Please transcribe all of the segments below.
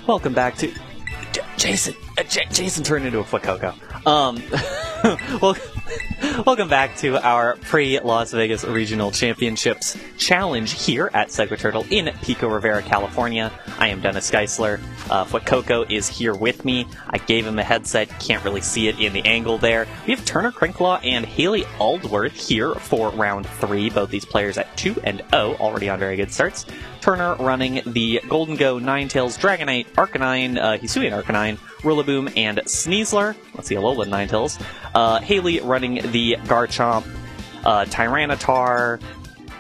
Welcome back to Jason. Jason turned into a Fuecoco. Welcome back to our pre-Las Vegas Regional Championships challenge here at Sequiturtle in Pico Rivera, California. I am Dennis Geisler. Fuecoco is here with me. I gave him a headset. Can't really see it in the angle there. We have Turner Crinklaw and Hayley Aldworth here for round 3. Both these players at 2-0, already on very good starts. Turner running the Golden Go, Ninetales, Dragonite, Arcanine, Hisuian Arcanine, Rillaboom, and Sneasler. Let's see, Alolan Ninetales. Hayley running the Garchomp, Tyranitar,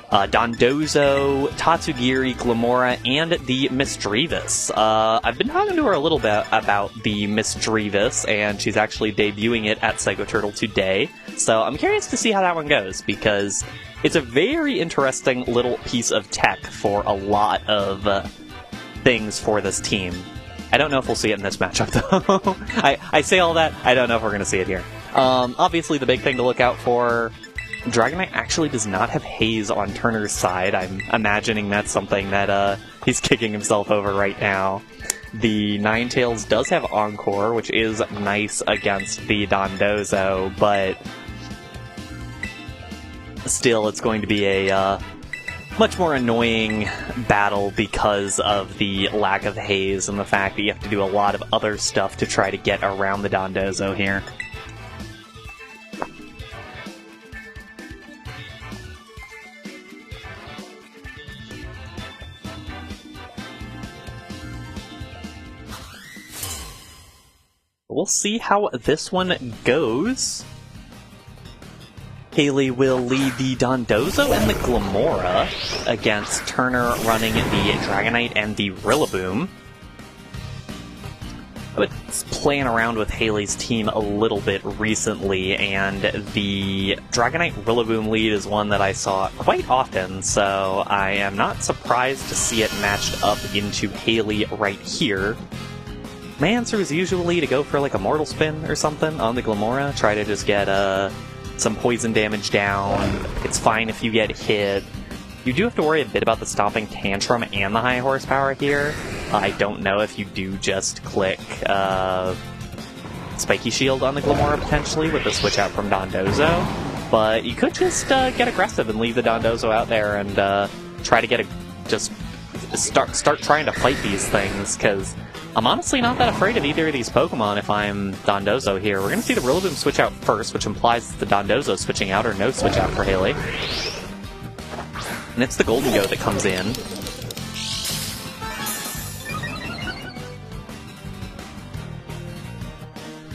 Dondozo, Tatsugiri, Glamora, and the Misdreavus. I've been talking to her a little bit about the Misdreavus, and she's actually debuting it at Sequiturtle today. So I'm curious to see how that one goes, because it's a very interesting little piece of tech for a lot of things for this team. I don't know if we'll see it in this matchup, though. I say all that, I don't know if we're going to see it here. Obviously, the big thing to look out for, Dragonite actually does not have Haze on Turner's side. I'm imagining that's something that he's kicking himself over right now. The Ninetales does have Encore, which is nice against the Dondozo, but still, it's going to be a much more annoying battle because of the lack of Haze and the fact that you have to do a lot of other stuff to try to get around the Dondozo here. We'll see how this one goes. Hayley will lead the Dondozo and the Glamora against Turner running the Dragonite and the Rillaboom. I was playing around with Hayley's team a little bit recently, and the Dragonite Rillaboom lead is one that I saw quite often, so I am not surprised to see it matched up into Hayley right here. My answer is usually to go for like a Mortal Spin or something on the Glamora, try to just get some poison damage down. It's fine if you get hit. You do have to worry a bit about the Stomping Tantrum and the high horsepower here. I don't know if you do just click Spiky Shield on the Glamora potentially with the switch out from Dondozo, but you could just get aggressive and leave the Dondozo out there and try to start trying to fight these things, because I'm honestly not that afraid of either of these Pokemon if I'm Dondozo here. We're going to see the Rillaboom switch out first, which implies the Dondozo switching out, or no switch out for Hayley. And it's the Golden Go that comes in.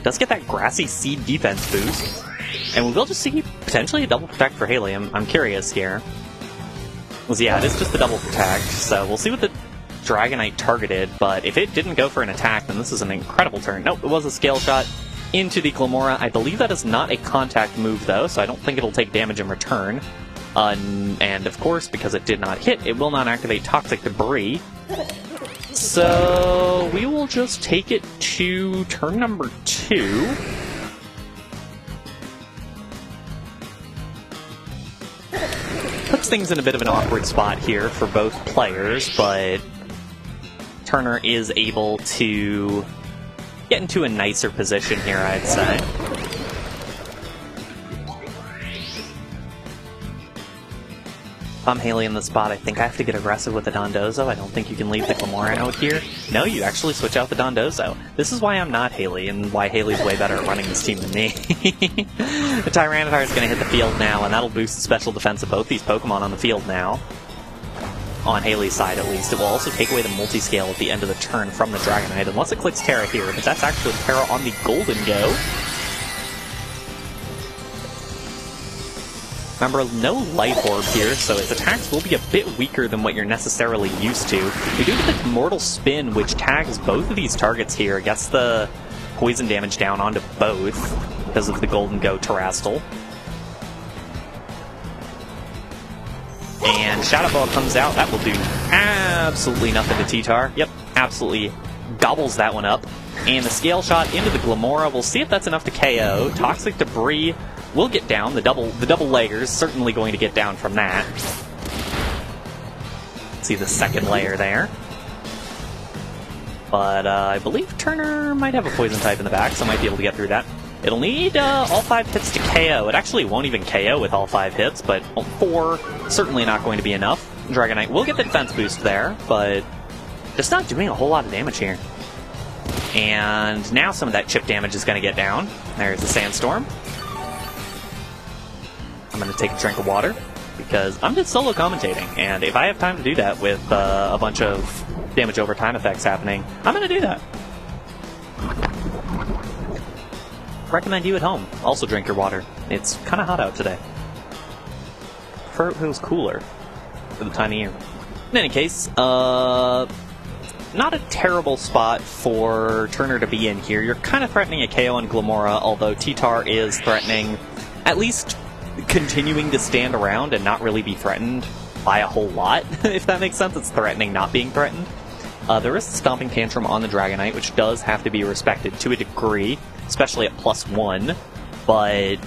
Does get that Grassy Seed defense boost. And we will just see potentially a double protect for Hayley. I'm curious here. Well, yeah, it is just the double protect, so we'll see what the Dragonite targeted, but if it didn't go for an attack, then this is an incredible turn. Nope, it was a Scale Shot into the Glamora. I believe that is not a contact move, though, so I don't think it'll take damage in return. And of course, because it did not hit, it will not activate Toxic Debris. So we will just take it to turn number 2. Puts things in a bit of an awkward spot here for both players, but Turner is able to get into a nicer position here, I'd say. If I'm Hayley in the spot, I think I have to get aggressive with the Dondozo. I don't think you can leave the Glamora out here. No, you actually switch out the Dondozo. This is why I'm not Hayley, and why Hayley's way better at running this team than me. The Tyranitar is going to hit the field now, and that'll boost the special defense of both these Pokemon on the field now. On Hayley's side, at least. It will also take away the multi-scale at the end of the turn from the Dragonite, unless it clicks Terra here, but that's actually Terra on the Golden Go. Remember, no Life Orb here, so its attacks will be a bit weaker than what you're necessarily used to. We do get the Mortal Spin, which tags both of these targets here, gets the poison damage down onto both because of the Golden Go Terastal. And Shadow Ball comes out. That will do absolutely nothing to T-Tar. Yep, absolutely gobbles that one up. And the Scale Shot into the Glamora. We'll see if that's enough to KO. Toxic Debris will get down. The double layers certainly going to get down from that. See the second layer there. But I believe Turner might have a poison type in the back, so might be able to get through that. It'll need all 5 hits to KO. It actually won't even KO with all 5 hits, but 4 certainly not going to be enough. Dragonite will get the defense boost there, but just not doing a whole lot of damage here. And now some of that chip damage is going to get down. There's the Sandstorm. I'm going to take a drink of water, because I'm just solo commentating, and if I have time to do that with a bunch of damage over time effects happening, I'm going to do that. Recommend you at home also drink your water. It's kind of hot out today. Prefer if it was cooler for the time of year. In any case, not a terrible spot for Turner to be in here. You're kind of threatening a KO on Glamora, although T-Tar is threatening at least continuing to stand around and not really be threatened by a whole lot, if that makes sense. It's threatening not being threatened. There is a Stomping Tantrum on the Dragonite, which does have to be respected to a degree, especially at +1, but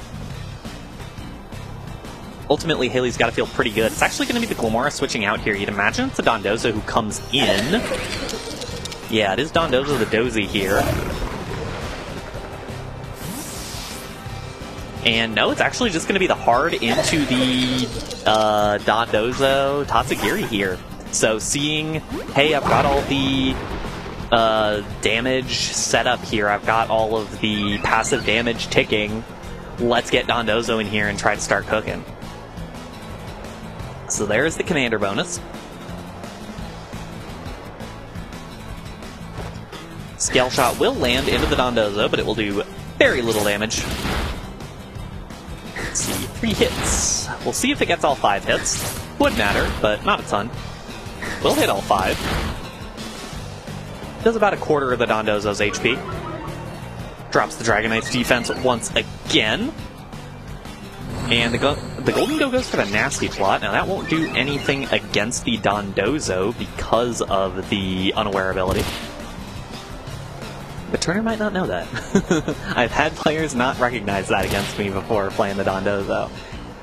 ultimately Hayley's got to feel pretty good. It's actually going to be the Glamora switching out here. You'd imagine it's the Dondozo who comes in. Yeah, it is Dondozo the Dozy here. And no, it's actually just going to be the hard into the Dondozo Tatsugiri here. So seeing, hey, I've got all the damage set up here, I've got all of the passive damage ticking, let's get Dondozo in here and try to start cooking. So there's the commander bonus. Scale Shot will land into the Dondozo, but it will do very little damage. Let's see, 3 hits. We'll see if it gets all 5 hits. Would matter, but not a ton. We'll hit all 5. Does about a quarter of the Dondozo's HP. Drops the Dragonite's defense once again. And the Golden Go goes for the Nasty Plot. Now that won't do anything against the Dondozo because of the Unaware ability. But Turner might not know that. I've had players not recognize that against me before playing the Dondozo.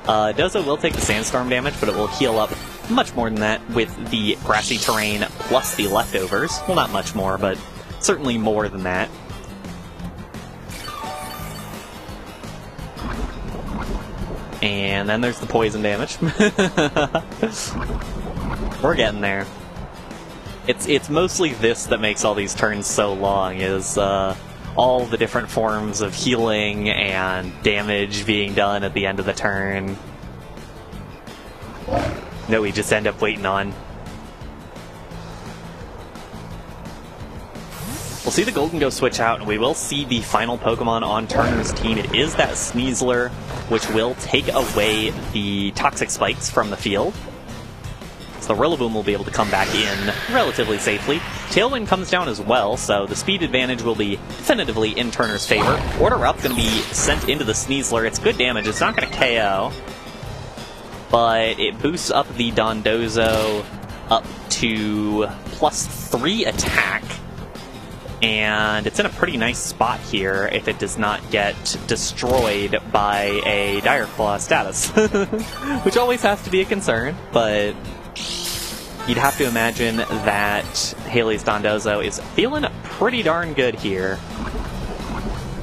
Dozo will take the Sandstorm damage, but it will heal up much more than that with the Grassy Terrain plus the Leftovers. Well, not much more, but certainly more than that. And then there's the poison damage. We're getting there. It's mostly this that makes all these turns so long, is all the different forms of healing and damage being done at the end of the turn that we just end up waiting on. We'll see the Golden Go switch out, and we will see the final Pokemon on Turner's team. It is that Sneasler, which will take away the Toxic Spikes from the field. So the Rillaboom will be able to come back in relatively safely. Tailwind comes down as well, so the speed advantage will be definitively in Turner's favor. Order Up going to be sent into the Sneasler. It's good damage. It's not going to KO, but it boosts up the Dondozo up to +3 attack. And it's in a pretty nice spot here if it does not get destroyed by a Dire Claw status. Which always has to be a concern, but you'd have to imagine that Hayley's Dondozo is feeling pretty darn good here.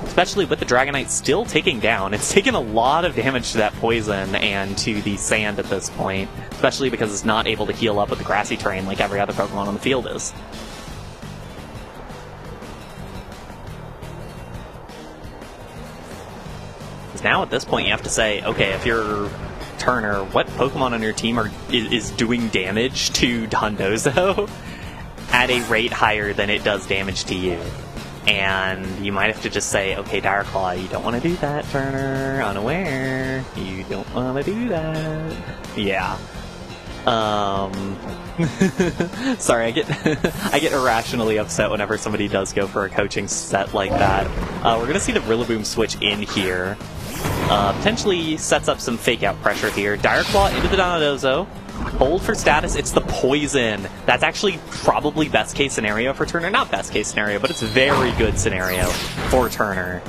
Especially with the Dragonite still taking down. It's taken a lot of damage to that poison and to the sand at this point. Especially because it's not able to heal up with the Grassy Terrain like every other Pokemon on the field is. Now at this point you have to say, okay, if you're Turner, what Pokemon on your team is doing damage to Dondozo at a rate higher than it does damage to you? And you might have to just say, okay, Dire Claw, you don't want to do that, Turner. Unaware. You don't want to do that. Yeah. Sorry, I get irrationally upset whenever somebody does go for a coaching set like that. We're going to see the Rillaboom switch in here. Potentially sets up some fake-out pressure here. Dire Claw into the Dondozo. Hold for status. It's the poison. That's actually probably best-case scenario for Turner. Not best-case scenario, but it's very good scenario for Turner.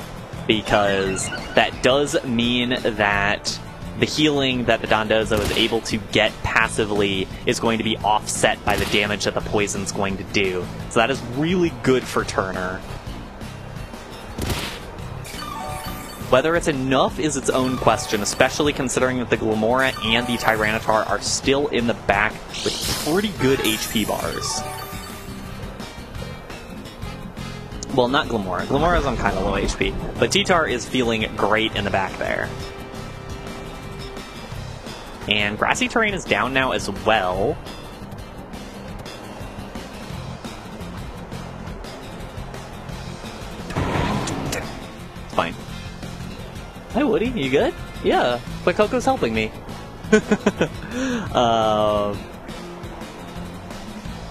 Because that does mean that the healing that the Dondozo is able to get passively is going to be offset by the damage that the poison's going to do. So that is really good for Turner. Whether it's enough is its own question, especially considering that the Glamora and the Tyranitar are still in the back with pretty good HP bars. Well, not Glamora. Glamora's on kind of low HP, but T-Tar is feeling great in the back there. And Grassy Terrain is down now as well. Fine. Hi, Woody. You good? Yeah, but Coco's helping me.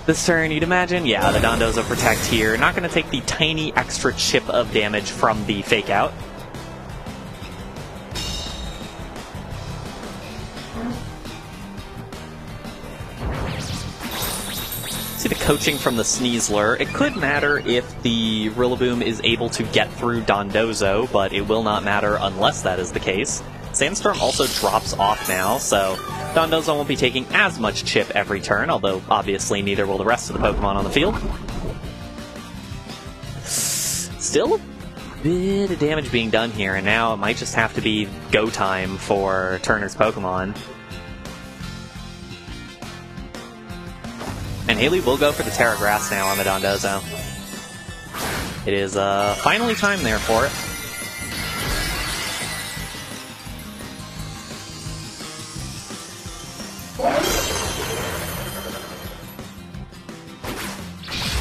This turn, you'd imagine? Yeah, the Dondozo Protect here. Not going to take the tiny extra chip of damage from the Fake Out. See the coaching from the Sneasler. It could matter if the Rillaboom is able to get through Dondozo, but it will not matter unless that is the case. Sandstorm also drops off now, so Dondozo won't be taking as much chip every turn, although obviously neither will the rest of the Pokemon on the field. Still a bit of damage being done here, and now it might just have to be go time for Turner's Pokemon. And Hayley will go for the Terra Grass now on the Dondozo. It is finally time there for it.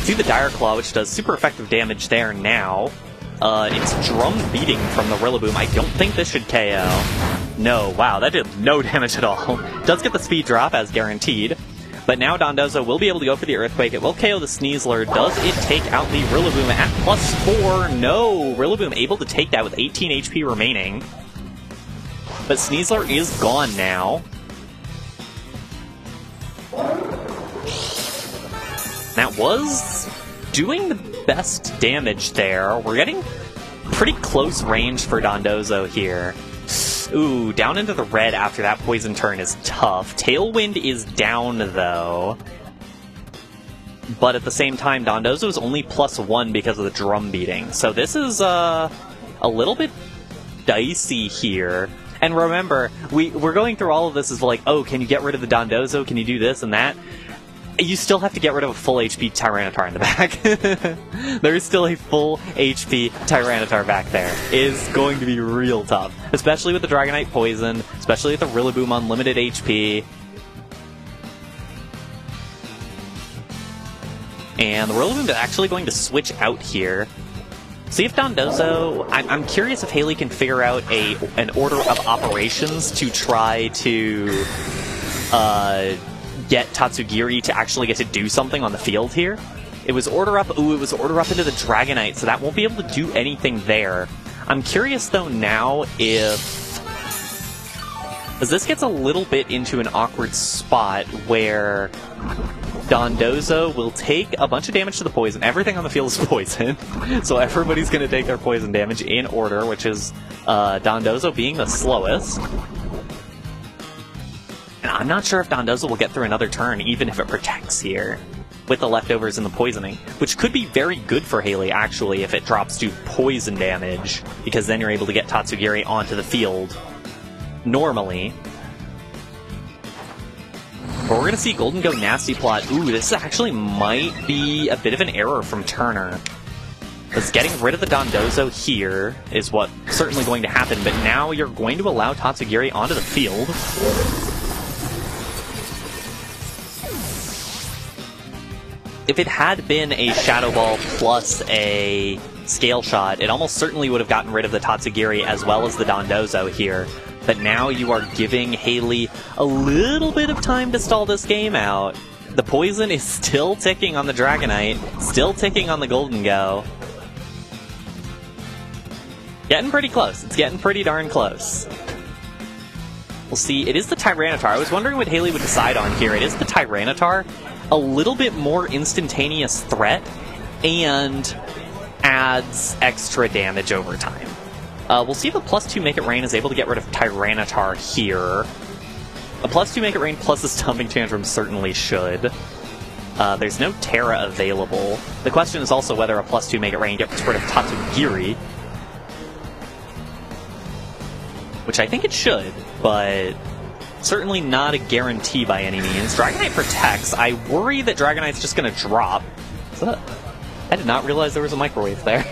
See the Dire Claw, which does super effective damage there now. It's Drum Beating from the Rillaboom. I don't think this should KO. No, wow, that did no damage at all. Does get the speed drop, as guaranteed. But now Dondozo will be able to go for the Earthquake. It will KO the Sneasler. Does it take out the Rillaboom at +4? No! Rillaboom able to take that with 18 HP remaining. But Sneasler is gone now. That was doing the best damage there. We're getting pretty close range for Dondozo here. Ooh, down into the red after that poison turn is tough. Tailwind is down, though. But at the same time, Dondozo is only +1 because of the drum beating. So this is a little bit dicey here. And remember, we're going through all of this as like, oh, can you get rid of the Dondozo? Can you do this and that? You still have to get rid of a full HP Tyranitar in the back. There is still a full HP Tyranitar back there. It is going to be real tough. Especially with the Dragonite Poison, especially with the Rillaboom on limited HP. And the Rillaboom is actually going to switch out here. See if Dondozo... I'm curious if Hayley can figure out an order of operations to try to... get Tatsugiri to actually get to do something on the field here. It was Order Up. Ooh, it was Order Up into the Dragonite, so that won't be able to do anything there. I'm curious, though, now if... As this gets a little bit into an awkward spot where Dondozo will take a bunch of damage to the poison. Everything on the field is poison, so everybody's going to take their poison damage in order, which is Dondozo being the slowest. And I'm not sure if Dondozo will get through another turn, even if it protects here, with the leftovers and the poisoning, which could be very good for Hayley, actually, if it drops to poison damage, because then you're able to get Tatsugiri onto the field normally. But we're going to see Golden go Nasty Plot. Ooh, this actually might be a bit of an error from Turner. Because getting rid of the Dondozo here is what certainly going to happen, but now you're going to allow Tatsugiri onto the field. If it had been a Shadow Ball plus a Scale Shot, it almost certainly would have gotten rid of the Tatsugiri as well as the Dondozo here. But now you are giving Hayley a little bit of time to stall this game out. The poison is still ticking on the Dragonite, still ticking on the Golden Go. Getting pretty close. It's getting pretty darn close. We'll see. It is the Tyranitar. I was wondering what Hayley would decide on here. It is the Tyranitar. A little bit more instantaneous threat and adds extra damage over time. We'll see if a +2 Make It Rain is able to get rid of Tyranitar here. A +2 Make It Rain plus a Stomping Tantrum certainly should. There's no Terra available. The question is also whether a +2 Make It Rain gets rid of Tatsugiri. Which I think it should, but certainly not a guarantee by any means. Dragonite protects. I worry that Dragonite's just going to drop. I did not realize there was a microwave there.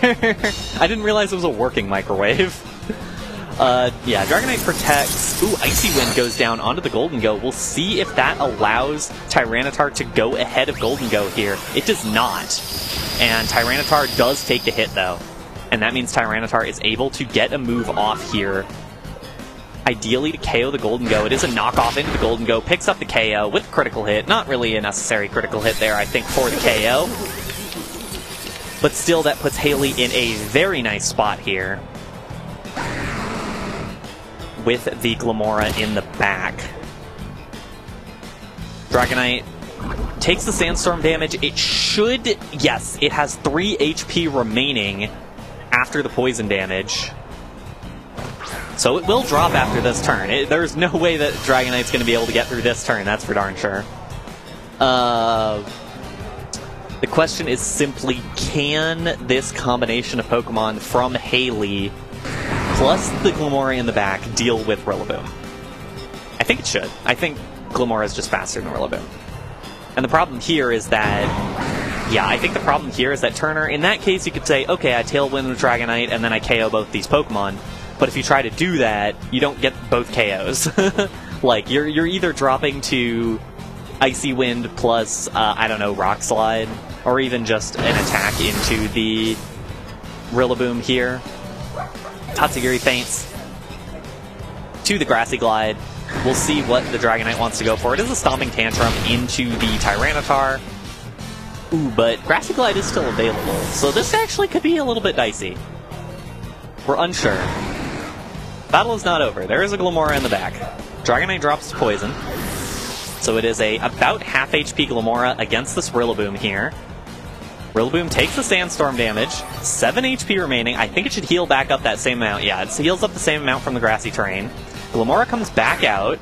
I didn't realize it was a working microwave. Yeah, Dragonite protects. Ooh, Icy Wind goes down onto the Golden Go. We'll see if that allows Tyranitar to go ahead of Golden Go here. It does not. And Tyranitar does take the hit, though. And that means Tyranitar is able to get a move off here. Ideally to KO the Golden Go. It is a knockoff into the Golden Go. Picks up the KO with critical hit. Not really a necessary critical hit there, I think, for the KO. But still, that puts Hayley in a very nice spot here. With the Glamora in the back. Dragonite takes the Sandstorm damage. It should... Yes, it has 3 HP remaining after the poison damage. So it will drop after this turn. There's no way that Dragonite's going to be able to get through this turn, that's for darn sure. The question is simply, can this combination of Pokemon from Hayley plus the Glamora in the back deal with Rillaboom? I think it should. I think Glamora is just faster than Rillaboom. And the problem here is that... Yeah, I think the problem here is that Turner, in that case you could say, okay, I Tailwind with Dragonite and then I KO both these Pokemon. But if you try to do that, you don't get both KOs. Like, you're either dropping to Icy Wind plus, I don't know, Rock Slide, or even just an attack into the Rillaboom here. Tatsugiri faints to the Grassy Glide. We'll see what the Dragonite wants to go for. It is a Stomping Tantrum into the Tyranitar. Ooh, but Grassy Glide is still available, so this actually could be a little bit dicey. We're unsure. Battle is not over. There is a Glamora in the back. Dragonite drops to Poison. So it is a about half HP Glamora against this Rillaboom here. Rillaboom takes the Sandstorm damage. 7 HP remaining. I think it should heal back up that same amount. Yeah, it heals up the same amount from the grassy terrain. Glamora comes back out.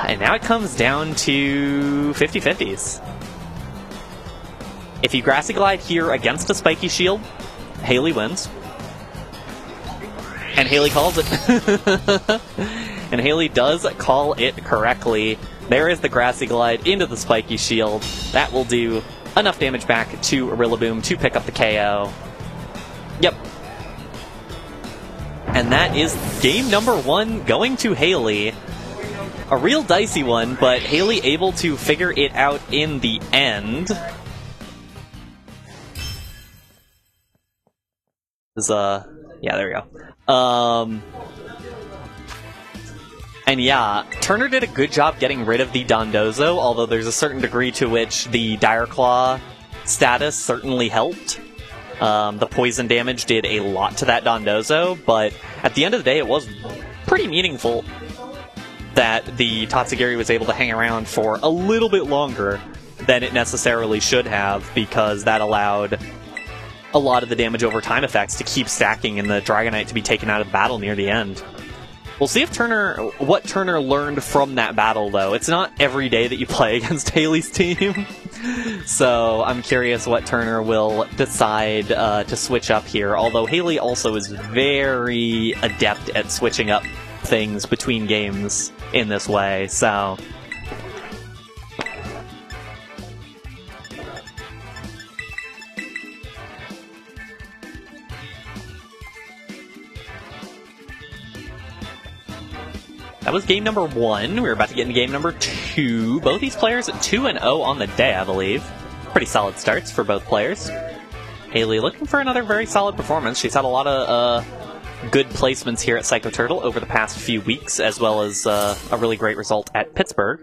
And now it comes down to 50-50s. If you Grassy Glide here against a Spiky Shield, Hayley wins. And Hayley calls it. And Hayley does call it correctly. There is the Grassy Glide into the Spiky Shield. That will do enough damage back to Rillaboom to pick up the KO. Yep. And that is game number 1 going to Hayley. A real dicey one, but Hayley able to figure it out in the end. Yeah, there we go. And yeah, Turner did a good job getting rid of the Dondozo, although there's a certain degree to which the Dire Claw status certainly helped. The poison damage did a lot to that Dondozo, but at the end of the day, it was pretty meaningful that the Tatsugiri was able to hang around for a little bit longer than it necessarily should have, because that allowed a lot of the damage over time effects to keep stacking and the Dragonite to be taken out of the battle near the end. We'll see if what Turner learned from that battle, though. It's not every day that you play against Hayley's team, so I'm curious what Turner will decide to switch up here, although Hayley also is very adept at switching up things between games in this way, so... That was game number 1. We're about to get into game number 2. Both these players at 2-0 on the day, I believe. Pretty solid starts for both players. Hayley looking for another very solid performance. She's had a lot of good placements here at Psycho Turtle over the past few weeks, as well as a really great result at Pittsburgh.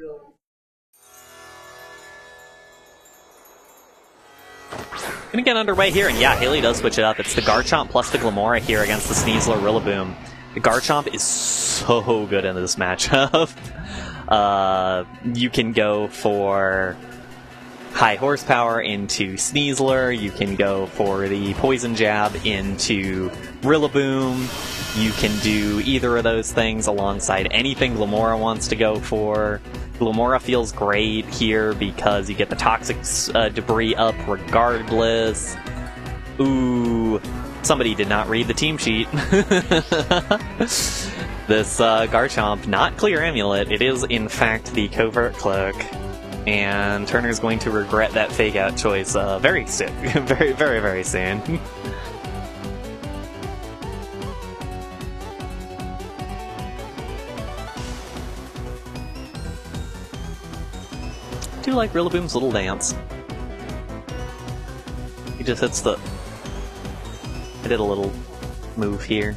Gonna get underway here, and yeah, Hayley does switch it up. It's the Garchomp plus the Glamora here against the Sneasler Rillaboom. The Garchomp is so good in this matchup. You can go for High Horsepower into Sneasler. You can go for the Poison Jab into Rillaboom. You can do either of those things alongside anything Glimmora wants to go for. Glimmora feels great here because you get the Toxic Debris up regardless. Ooh, somebody did not read the team sheet. This Garchomp, not Clear Amulet. It is, in fact, the Covert Cloak. And Turner's going to regret that fake-out choice very soon. very, very, very soon. Do like Rillaboom's little dance. He just hits the... I did a little move here.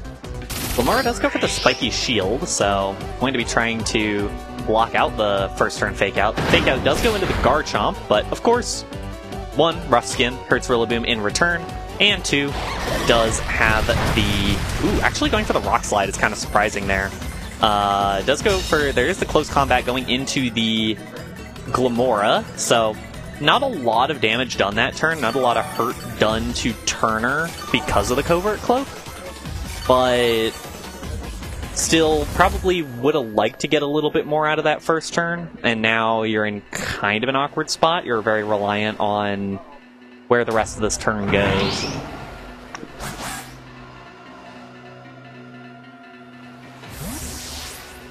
Glimmora does go for the Spiky Shield, so going to be trying to block out the first turn Fake Out. Fake Out does go into the Garchomp, but of course, 1, Rough Skin hurts Rillaboom in return, and 2, does have the... Ooh, actually going for the Rock Slide is kind of surprising there. Does go for... There is the Close Combat going into the Glimmora, so not a lot of damage done that turn, not a lot of hurt done to Turner because of the Covert Cloak, but still probably would have liked to get a little bit more out of that first turn, and now you're in kind of an awkward spot. You're very reliant on where the rest of this turn goes.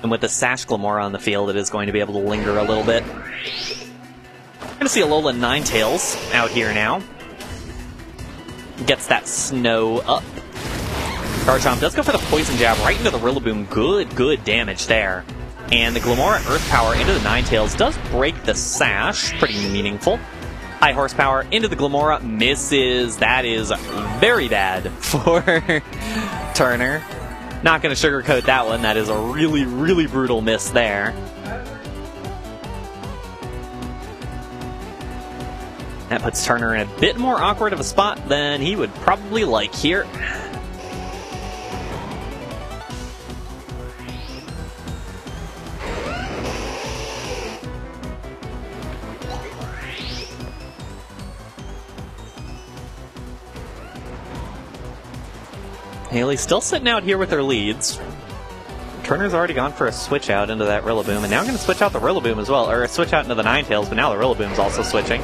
And with the Sash Glimmora on the field, it is going to be able to linger a little bit. We're going to see Alola Ninetales out here now. Gets that Snow up. Garchomp does go for the Poison Jab right into the Rillaboom. Good damage there. And the Glimmora Earth Power into the Ninetales does break the Sash. Pretty meaningful. High Horsepower into the Glimmora. Misses. That is very bad for Turner. Not going to sugarcoat that one. That is a really, really brutal miss there. That puts Turner in a bit more awkward of a spot than he would probably like here. Hayley still sitting out here with her leads. Turner's already gone for a switch out into that Rillaboom, and now going to switch out the Rillaboom as well, or a switch out into the Ninetales, but now the Rillaboom's also switching.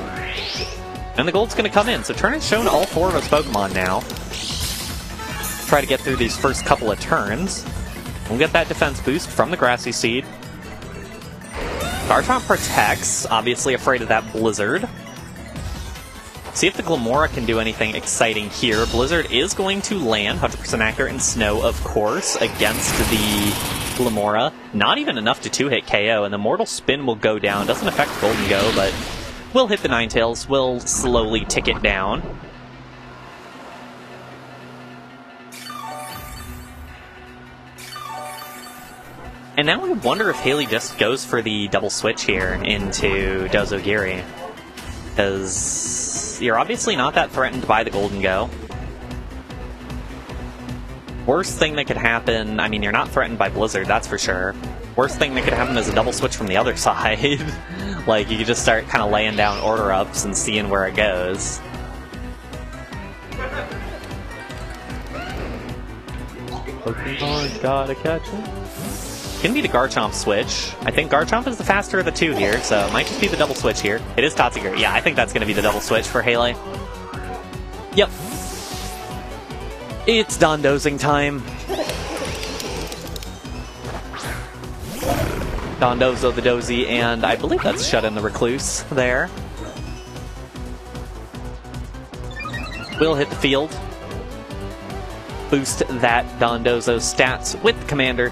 And the gold's going to come in, so Turner's shown all 4 of his Pokemon now. Try to get through these first couple of turns. We'll get that defense boost from the Grassy Seed. Garchomp protects, obviously afraid of that Blizzard. See if the Glimmora can do anything exciting here. Blizzard is going to land, 100% accurate in Snow, of course, against the Glimmora. Not even enough to 2-hit KO, and the Mortal Spin will go down. Doesn't affect Golden Go, but will hit the Ninetales. Will slowly tick it down. And now I wonder if Hayley just goes for the double switch here into Dozogiri. Because you're obviously not that threatened by the Golden Go. Worst thing that could happen, I mean, you're not threatened by Blizzard, that's for sure. Worst thing that could happen is a double switch from the other side. Like, you could just start kind of laying down order-ups and seeing where it goes. Pokemon, gotta catch it. Gonna be the Garchomp switch. I think Garchomp is the faster of the 2 here, so it might just be the double switch here. It is Tatsugiri. Yeah, I think that's gonna be the double switch for Hayley. Yep. It's Dondozing time. Dondozo the Dozy, and I believe that's Shut in the Recluse there. Will hit the field. Boost that Dondozo's stats with the Commander.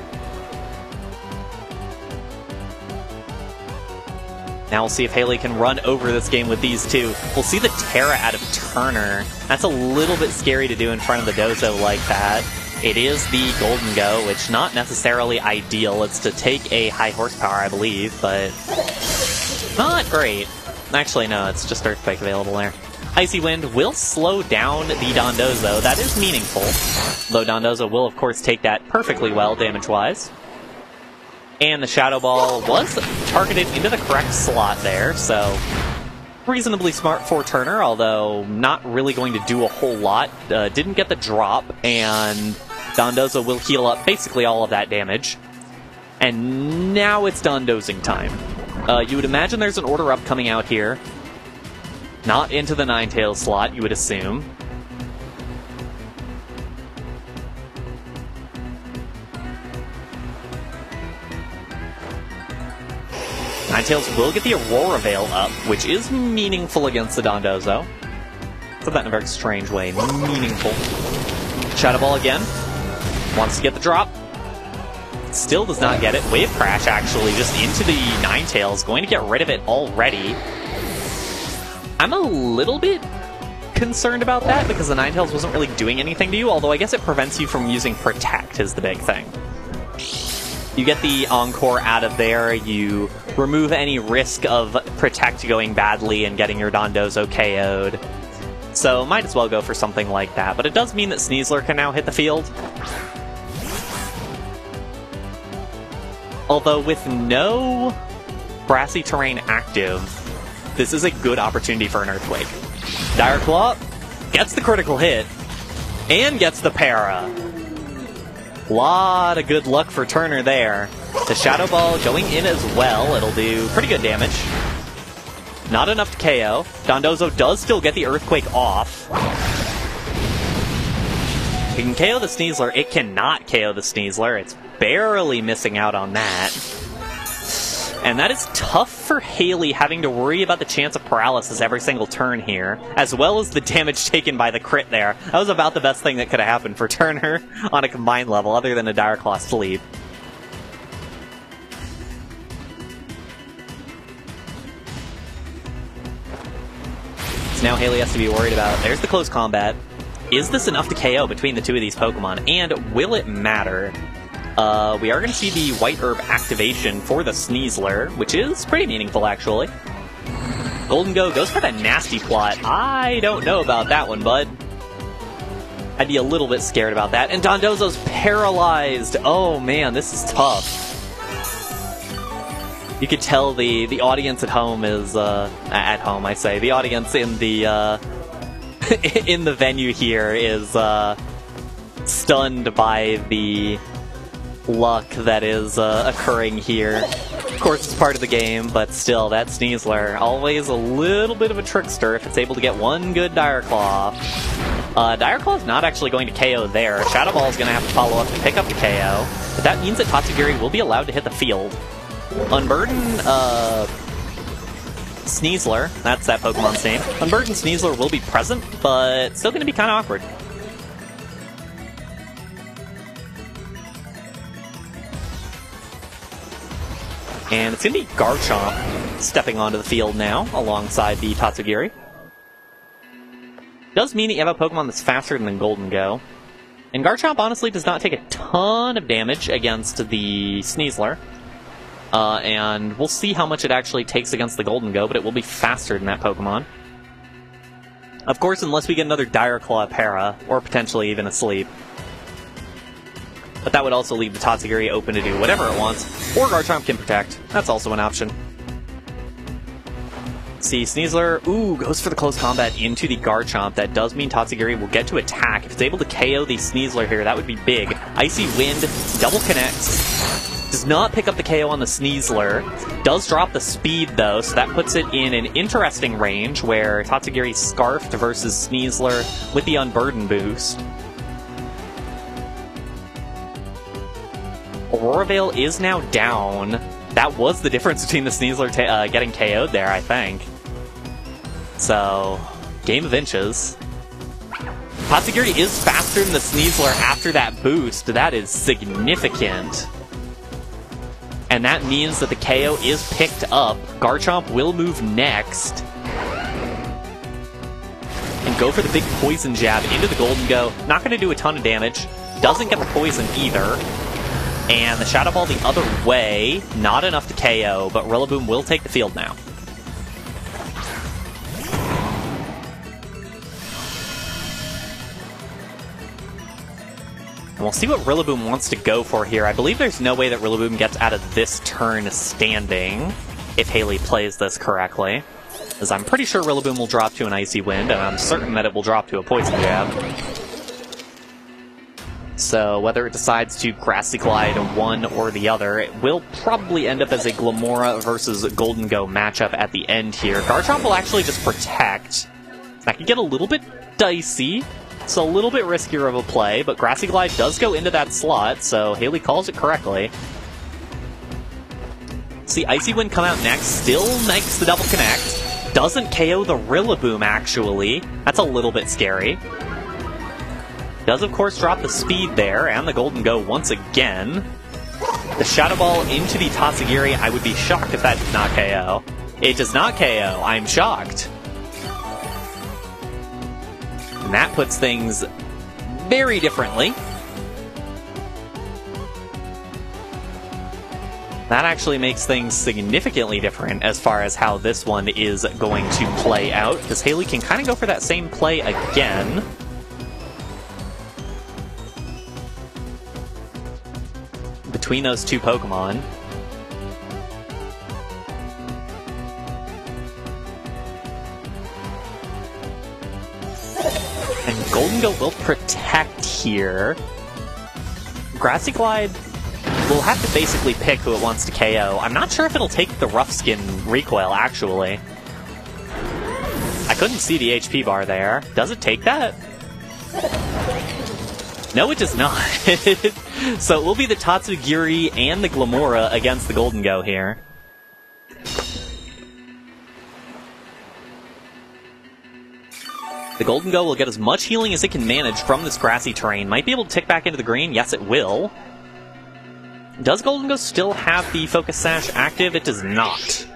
Now we'll see if Hayley can run over this game with these 2. We'll see the Terra out of Turner. That's a little bit scary to do in front of the Dozo like that. It is the Golden Go, which not necessarily ideal. It's to take a high horsepower, I believe, but not great. Actually, no, it's just Earthquake available there. Icy Wind will slow down the Dondozo. That is meaningful, though Dondozo will, of course, take that perfectly well, damage-wise. And the Shadow Ball was targeted into the correct slot there, so reasonably smart for Turner, although not really going to do a whole lot. Didn't get the drop, and Dondozo will heal up basically all of that damage. And now it's Dondozing time. You would imagine there's an order up coming out here. Not into the Ninetales slot, you would assume. Ninetales will get the Aurora Veil up, which is meaningful against the Dondozo. Said that in a very strange way. Meaningful. Shadow Ball again. Wants to get the drop. Still does not get it. Wave Crash, actually, just into the Ninetales. Going to get rid of it already. I'm a little bit concerned about that, because the Ninetales wasn't really doing anything to you, although I guess it prevents you from using Protect is the big thing. You get the Encore out of there, you remove any risk of Protect going badly and getting your Dondozo KO'd. So might as well go for something like that, but it does mean that Sneasler can now hit the field. Although with no grassy terrain active, this is a good opportunity for an Earthquake. Dire Claw gets the critical hit, and gets the para. Lot of good luck for Turner there. The Shadow Ball going in as well. It'll do pretty good damage. Not enough to KO. Dondozo does still get the Earthquake off. It can KO the Sneasler. It cannot KO the Sneasler. It's barely missing out on that. And that is tough for Hayley, having to worry about the chance of paralysis every single turn here, as well as the damage taken by the crit there. That was about the best thing that could have happened for Turner on a combined level, other than a Dire Claw sleep. So now Hayley has to be worried about, there's the close combat. Is this enough to KO between the two of these Pokemon? And will it matter? We are going to see the White Herb activation for the Sneasler, which is pretty meaningful, actually. Golden Go goes for that nasty plot. I don't know about that one, bud. I'd be a little bit scared about that. And Dondozo's paralyzed. Oh, man, this is tough. You could tell the audience at home is... at home, I say. The audience in the... in the venue here is stunned by the luck that is occurring here. Of course, it's part of the game, but still, that Sneasler, always a little bit of a trickster if it's able to get one good Dire Claw. Dire Claw is not actually going to KO there. Shadow Ball is going to have to follow up to pick up the KO, but that means that Tatsugiri will be allowed to hit the field. Unburden Sneasler, that's that Pokemon's name. Unburden Sneasler will be present, but still going to be kind of awkward. And it's going to be Garchomp stepping onto the field now, alongside the Tatsugiri. Does mean that you have a Pokemon that's faster than Golden Go. And Garchomp honestly does not take a ton of damage against the Sneasler. And we'll see how much it actually takes against the Golden Go, but it will be faster than that Pokemon. Of course, unless we get another Dire Claw para, or potentially even a Sleep. But that would also leave the Tatsugiri open to do whatever it wants. Or Garchomp can Protect. That's also an option. See, Sneasler, goes for the close combat into the Garchomp. That does mean Tatsugiri will get to attack. If it's able to KO the Sneasler here, that would be big. Icy Wind, double connects. Does not pick up the KO on the Sneasler. Does drop the speed, though, so that puts it in an interesting range where Tatsugiri's Scarfed versus Sneasler with the Unburden boost. Aurora Veil is now down. That was the difference between the Sneasler getting KO'd there, I think. So, game of inches. Tatsugiri is faster than the Sneasler after that boost. That is significant. And that means that the KO is picked up. Garchomp will move next. And go for the big Poison Jab into the Golden Go. Not going to do a ton of damage. Doesn't get the Poison either. And the Shadow Ball the other way, not enough to KO, but Rillaboom will take the field now. And we'll see what Rillaboom wants to go for here. I believe there's no way that Rillaboom gets out of this turn standing, if Hayley plays this correctly. As I'm pretty sure Rillaboom will drop to an Icy Wind, and I'm certain that it will drop to a Poison Jab. So whether it decides to Grassy Glide one or the other, it will probably end up as a Glamora versus Golden Go matchup at the end here. Garchomp will actually just protect. That could get a little bit dicey. It's a little bit riskier of a play, but Grassy Glide does go into that slot, so Hayley calls it correctly. See Icy Wind come out next, still makes the double connect. Doesn't KO the Rillaboom, actually. That's a little bit scary. Does, of course, drop the speed there, and the Golden Go once again. The Shadow Ball into the Tatsugiri, I would be shocked if that did not KO. It does not KO, I'm shocked. And that puts things very differently. That actually makes things significantly different as far as how this one is going to play out, because Hayley can kind of go for that same play again. Between those two Pokemon. And Golden Go will protect here. Grassy Glide will have to basically pick who it wants to KO. I'm not sure if it'll take the Rough Skin recoil, actually. I couldn't see the HP bar there. Does it take that? No, it does not. So it will be the Tatsugiri and the Glamora against the Golden Go here. The Golden Go will get as much healing as it can manage from this grassy terrain. Might be able to tick back into the green. Yes, it will. Does Golden Go still have the Focus Sash active? It does not.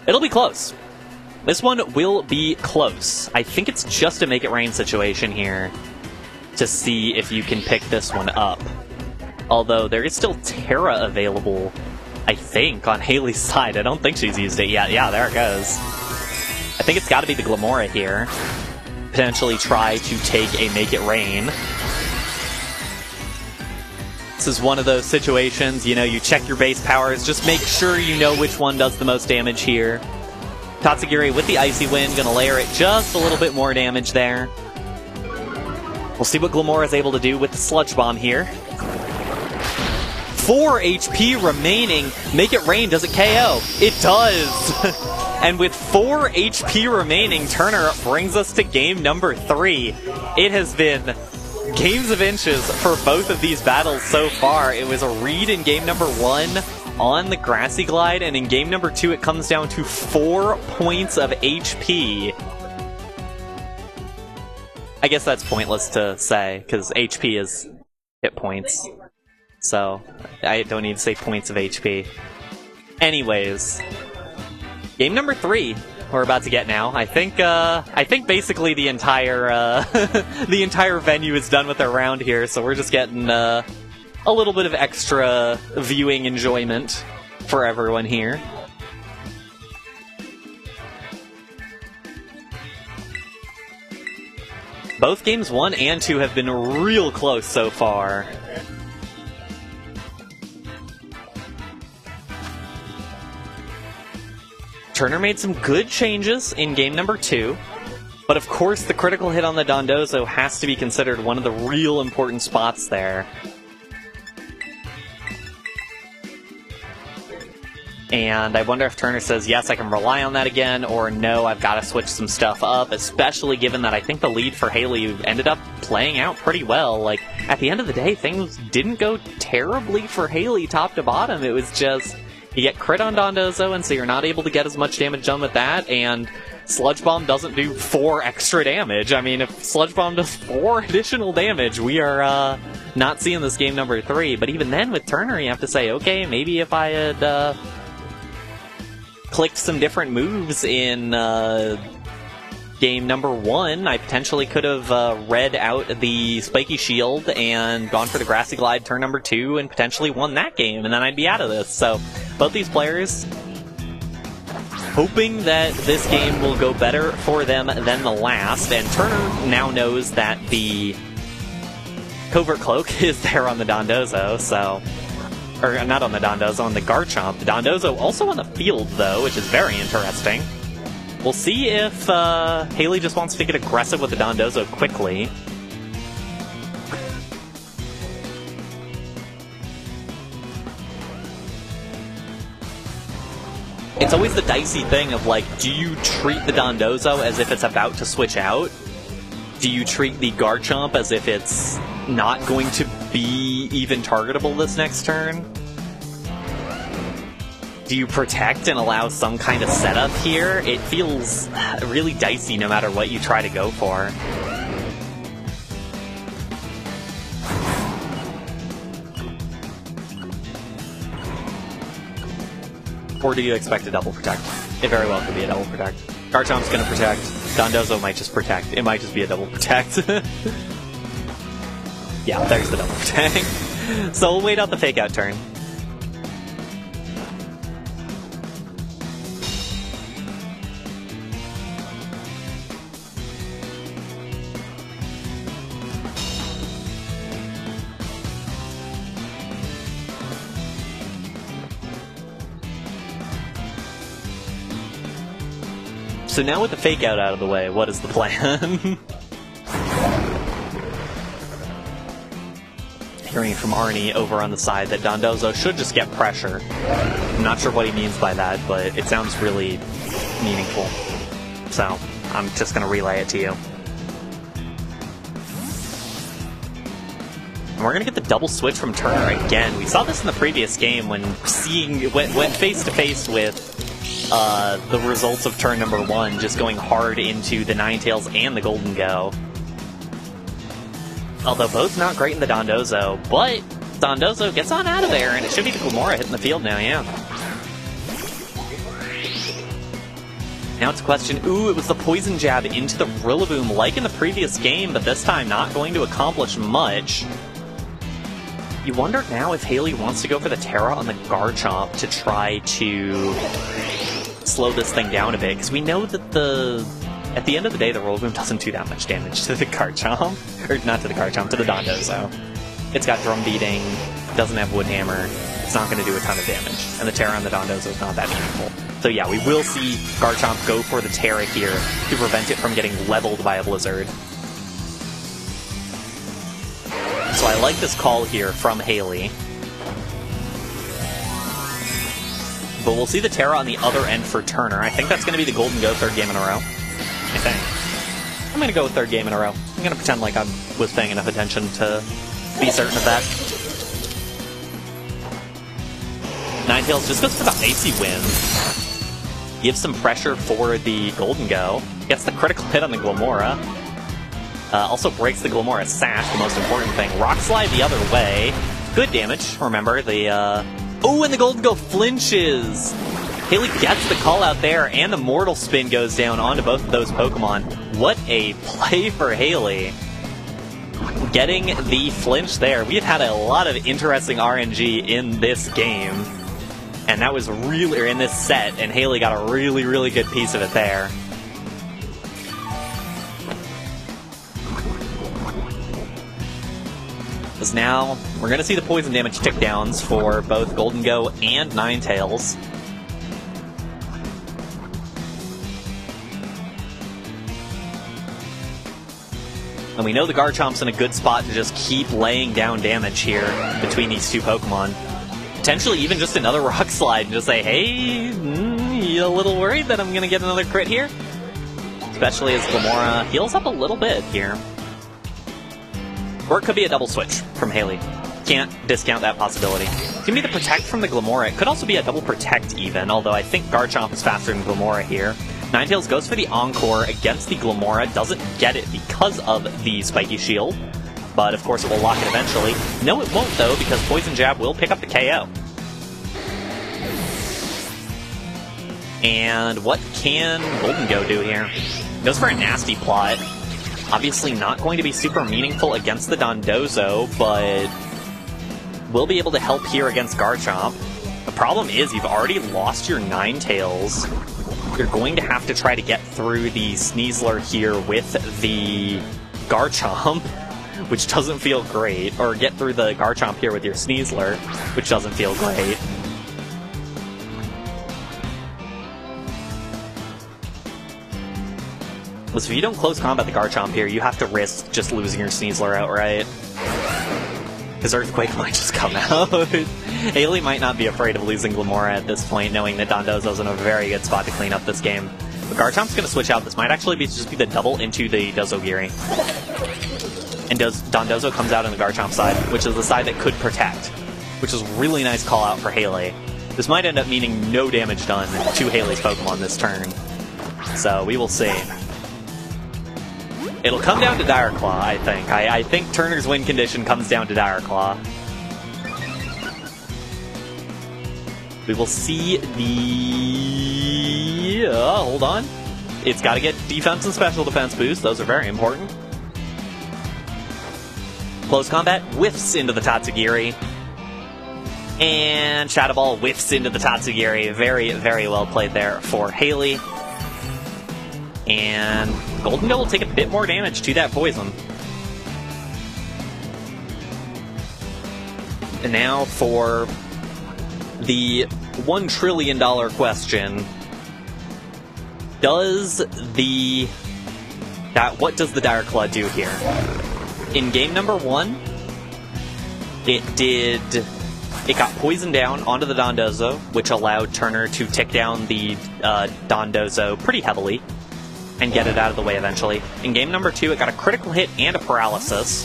It'll be close. This one will be close. I think it's just a make it rain situation here to see if you can pick this one up. Although there is still Terra available, I think, on Hayley's side. I don't think she's used it yet. Yeah, there it goes. I think it's got to be the Glamora here. Potentially try to take a make it rain. This is one of those situations, you know, you check your base powers, just make sure you know which one does the most damage here. Tatsugiri with the Icy Wind, gonna layer it just a little bit more damage there. We'll see what Glamora is able to do with the Sludge Bomb here. 4 HP remaining. Make it rain, does it KO? It does! And with 4 HP remaining, Turner brings us to game number 3. It has been games of inches for both of these battles so far. It was a read in game number 1 on the Grassy Glide, and in game number 2 it comes down to 4 points of HP. I guess that's pointless to say, because HP is hit points. So, I don't need to say points of HP. Anyways, game number 3 we're about to get now. I think basically the entire the entire venue is done with their round here, so we're just getting a little bit of extra viewing enjoyment for everyone here. Both games 1 and 2 have been real close so far. Turner made some good changes in game number 2, but of course the critical hit on the Dondozo has to be considered one of the real important spots there. And I wonder if Turner says, yes, I can rely on that again, or no, I've got to switch some stuff up, especially given that I think the lead for Hayley ended up playing out pretty well. Like, at the end of the day, things didn't go terribly for Hayley top to bottom. It was just, you get crit on Dondozo, and so you're not able to get as much damage done with that, and Sludge Bomb doesn't do 4 extra damage. I mean, if Sludge Bomb does 4 additional damage, we are not seeing this game number 3. But even then, with Turner, you have to say, okay, maybe if I had clicked some different moves in game number 1, I potentially could have read out the Spiky Shield and gone for the Grassy Glide turn number 2 and potentially won that game, and then I'd be out of this. So both these players hoping that this game will go better for them than the last, and Turner now knows that the Covert Cloak is there on the Dondozo, so... Or not on the Dondozo, on the Garchomp. The Dondozo also on the field, though, which is very interesting. We'll see if Hayley just wants to get aggressive with the Dondozo quickly. It's always the dicey thing of, like, do you treat the Dondozo as if it's about to switch out? Do you treat the Garchomp as if it's not going to be even targetable this next turn? Do you protect and allow some kind of setup here? It feels really dicey no matter what you try to go for. Or do you expect a double protect? It very well could be a double protect. Garchomp's gonna protect. Dondozo might just protect. It might just be a double protect. Yeah, there's the double protect. So we'll wait out the fake out turn. So now with the fake out of the way, what is the plan? Hearing from Arnie over on the side that Dondozo should just get pressure. I'm not sure what he means by that, but it sounds really meaningful. So I'm just going to relay it to you. And we're going to get the double switch from Turner again. We saw this in the previous game when went face to face with the results of turn number 1, just going hard into the Ninetales and the Golden Go. Although both not great in the Dondozo, but Dondozo gets on out of there, and it should be the Glamora hitting the field now, yeah. Now it's a question, ooh, it was the Poison Jab into the Rillaboom like in the previous game, but this time not going to accomplish much. You wonder now if Hayley wants to go for the Terra on the Garchomp to try to slow this thing down a bit, because we know that at the end of the day, the Rillaboom doesn't do that much damage to the Garchomp. Or not to the Garchomp, to the Dondozo. It's got Drum Beating, doesn't have Wood Hammer, it's not going to do a ton of damage. And the Terra on the Dondozo is not that meaningful. So yeah, we will see Garchomp go for the Terra here to prevent it from getting leveled by a Blizzard. So I like this call here from Hayley. But we'll see the Terra on the other end for Turner. I think that's going to be the Golden Go third game in a row. I think. I'm going to go with third game in a row. I'm going to pretend like I was paying enough attention to be certain of that. Ninetales just goes for the Icy Wind. Gives some pressure for the Golden Go. Gets the critical hit on the Glamora. Also breaks the Glamora Sash, the most important thing. Rock Slide the other way. Good damage, remember. Oh, and the Golden Go flinches! Hayley gets the call out there, and the Mortal Spin goes down onto both of those Pokemon. What a play for Hayley. Getting the flinch there. We've had a lot of interesting RNG in this game. And that was really, or in this set, and Hayley got a really, really good piece of it there. Because now, we're going to see the poison damage tick downs for both Golden Go and Ninetales. And we know the Garchomp's in a good spot to just keep laying down damage here between these two Pokemon. Potentially even just another Rock Slide and just say, hey, you a little worried that I'm going to get another crit here? Especially as Glamora heals up a little bit here. Or it could be a double switch from Hayley. Can't discount that possibility. It's going to be the Protect from the Glamora. It could also be a double Protect even, although I think Garchomp is faster than Glamora here. Ninetales goes for the Encore against the Glamora, doesn't get it because of the Spiky Shield, but of course it will lock it eventually. No, it won't though, because Poison Jab will pick up the KO. And what can Golden Go do here? Goes for a nasty plot. Obviously not going to be super meaningful against the Dondozo, but will be able to help here against Garchomp. The problem is you've already lost your Ninetales. You're going to have to try to get through the Sneasler here with the Garchomp, which doesn't feel great, or get through the Garchomp here with your Sneasler, which doesn't feel great. So if you don't close combat the Garchomp here, you have to risk just losing your Sneasler outright. Because Earthquake might just come out. Hayley might not be afraid of losing Glamora at this point, knowing that Dondozo's in a very good spot to clean up this game. But Garchomp's going to switch out. This might actually just be the double into the Dozogiri. And Dondozo comes out on the Garchomp side, which is the side that could protect. Which is a really nice call out for Hayley. This might end up meaning no damage done to Hayley's Pokemon this turn. So we will see. It'll come down to Dire Claw, I think. I think Turner's win condition comes down to Dire Claw. We will see the... hold on. It's got to get defense and special defense boost. Those are very important. Close combat whiffs into the Tatsugiri. And Shadow Ball whiffs into the Tatsugiri. Very, very well played there for Hayley. And Golden Go will take a bit more damage to that poison. And now for the $1 trillion question. What does the Dire Claw do here? In game number 1, it got poisoned down onto the Dondozo, which allowed Turner to tick down the Dondozo pretty heavily and get it out of the way eventually. In game number 2, it got a critical hit and a paralysis.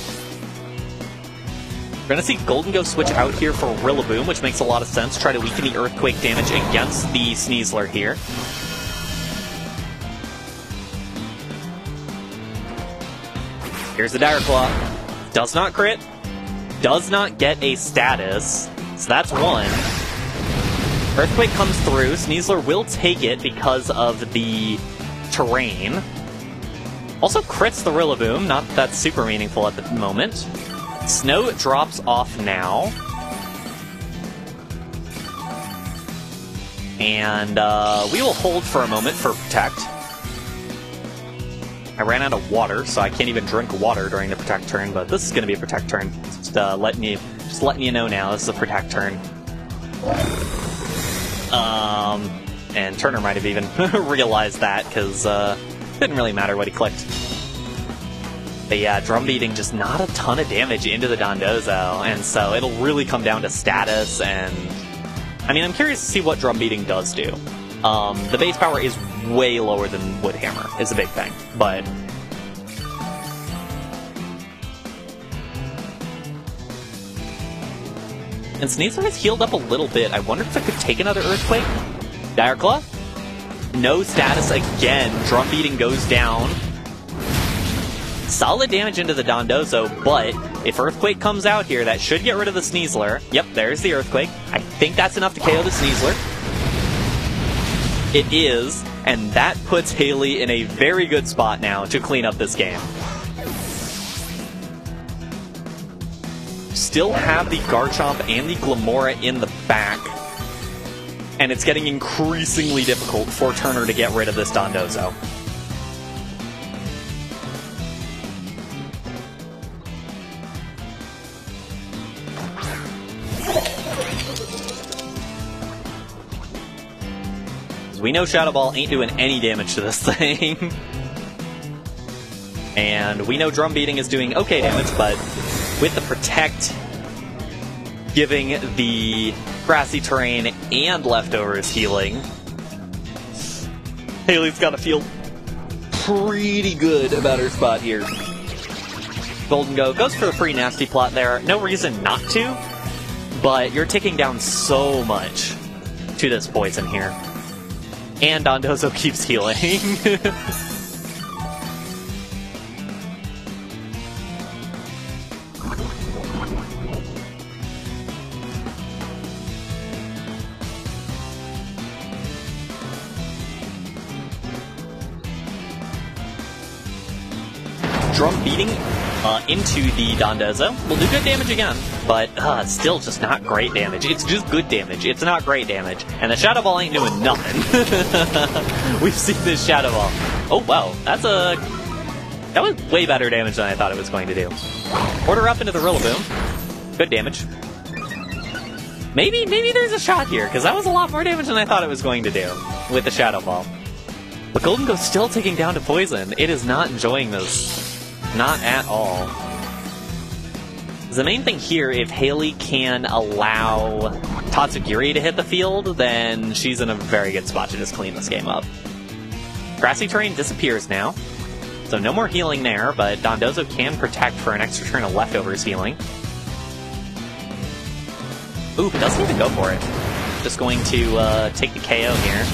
We're going to see Golden Go switch out here for Rillaboom, which makes a lot of sense. Try to weaken the Earthquake damage against the Sneasler here. Here's the Dire Claw. Does not crit. Does not get a status. So that's 1. Earthquake comes through. Sneasler will take it because of the terrain. Also crits the Rillaboom. Not that that's super meaningful at the moment. Snow drops off now. And we will hold for a moment for Protect. I ran out of water, so I can't even drink water during the Protect turn, but this is going to be a Protect turn. Just letting you know now, this is a Protect turn. And Turner might have even realized that, because it didn't really matter what he clicked. But yeah, Drum Beating, just not a ton of damage into the Dondozo, and so it'll really come down to status, and... I mean, I'm curious to see what Drum Beating does do. The base power is way lower than Wood Hammer, is a big thing, but... And Sneasler has healed up a little bit. I wonder if I could take another Earthquake? Dire Claw? No status again. Drum Beating goes down. Solid damage into the Dondozo, but if Earthquake comes out here, that should get rid of the Sneasler. Yep, there's the Earthquake. I think that's enough to KO the Sneasler. It is, and that puts Hayley in a very good spot now to clean up this game. Still have the Garchomp and the Glamora in the back, and it's getting increasingly difficult for Turner to get rid of this Dondozo. We know Shadow Ball ain't doing any damage to this thing. And we know Drum Beating is doing okay damage, but with the Protect giving the grassy terrain and leftovers healing, Hayley's got to feel pretty good about her spot here. Golden Go goes for the free Nasty Plot there. No reason not to, but you're taking down so much to this poison here. And Dondozo keeps healing. Drum Beating into the Dondozo. Will do good damage again, but still just not great damage. It's just good damage. It's not great damage. And the Shadow Ball ain't doing nothing. We've seen this Shadow Ball. Oh, wow. That was way better damage than I thought it was going to do. Order up into the Rillaboom. Good damage. Maybe there's a shot here, because that was a lot more damage than I thought it was going to do with the Shadow Ball. But Golden Go's still taking down to Poison. It is not enjoying this. Not at all. The main thing here, if Hayley can allow Tatsugiri to hit the field, then she's in a very good spot to just clean this game up. Grassy Terrain disappears now, so no more healing there, but Dondozo can protect for an extra turn of leftovers healing. Ooh, but doesn't even go for it. Just going to take the KO here.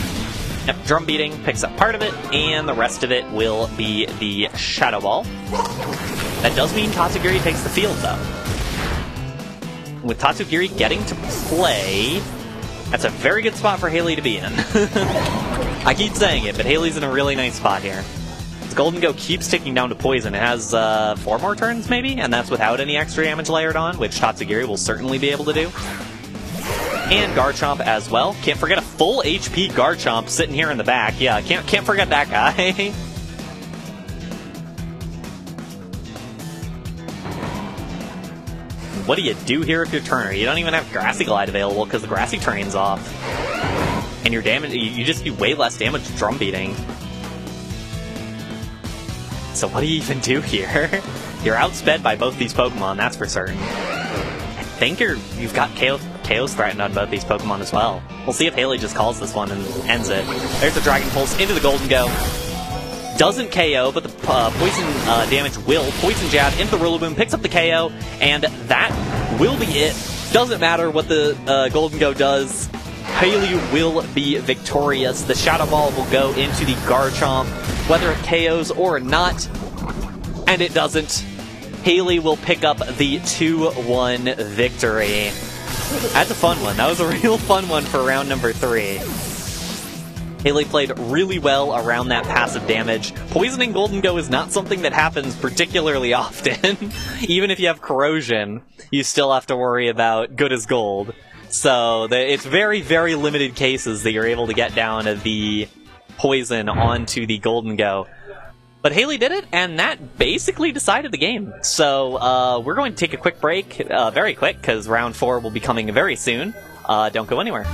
Yep, Drum Beating picks up part of it, and the rest of it will be the Shadow Ball. That does mean Tatsugiri takes the field, though. With Tatsugiri getting to play, that's a very good spot for Hayley to be in. I keep saying it, but Hayley's in a really nice spot here. As Golden Go keeps ticking down to Poison, it has 4 more turns, maybe? And that's without any extra damage layered on, which Tatsugiri will certainly be able to do. And Garchomp as well. Can't forget a full HP Garchomp sitting here in the back. Yeah, can't forget that guy. What do you do here if you're Turner? You don't even have Grassy Glide available because the Grassy Terrain's off. And your damage, you just do way less damage to Drum Beating. So what do you even do here? You're outsped by both these Pokemon, that's for certain. I think you've got KO's threatened on both these Pokemon as well. We'll see if Hayley just calls this one and ends it. There's the Dragon Pulse into the Golden Go. Doesn't KO, but the Poison damage will. Poison Jab into the Rillaboom, picks up the KO, and that will be it. Doesn't matter what the Golden Go does. Hayley will be victorious. The Shadow Ball will go into the Garchomp, whether it KOs or not, and it doesn't. Hayley will pick up the 2-1 victory. That's a fun one. That was a real fun one for round number 3. Hayley played really well around that passive damage. Poisoning Golden Go is not something that happens particularly often. Even if you have Corrosion, you still have to worry about Good as Gold. So it's very, very limited cases that you're able to get down the Poison onto the Golden Go. But Hayley did it, and that basically decided the game. So we're going to take a quick break, very quick, because round 4 will be coming very soon. Don't go anywhere.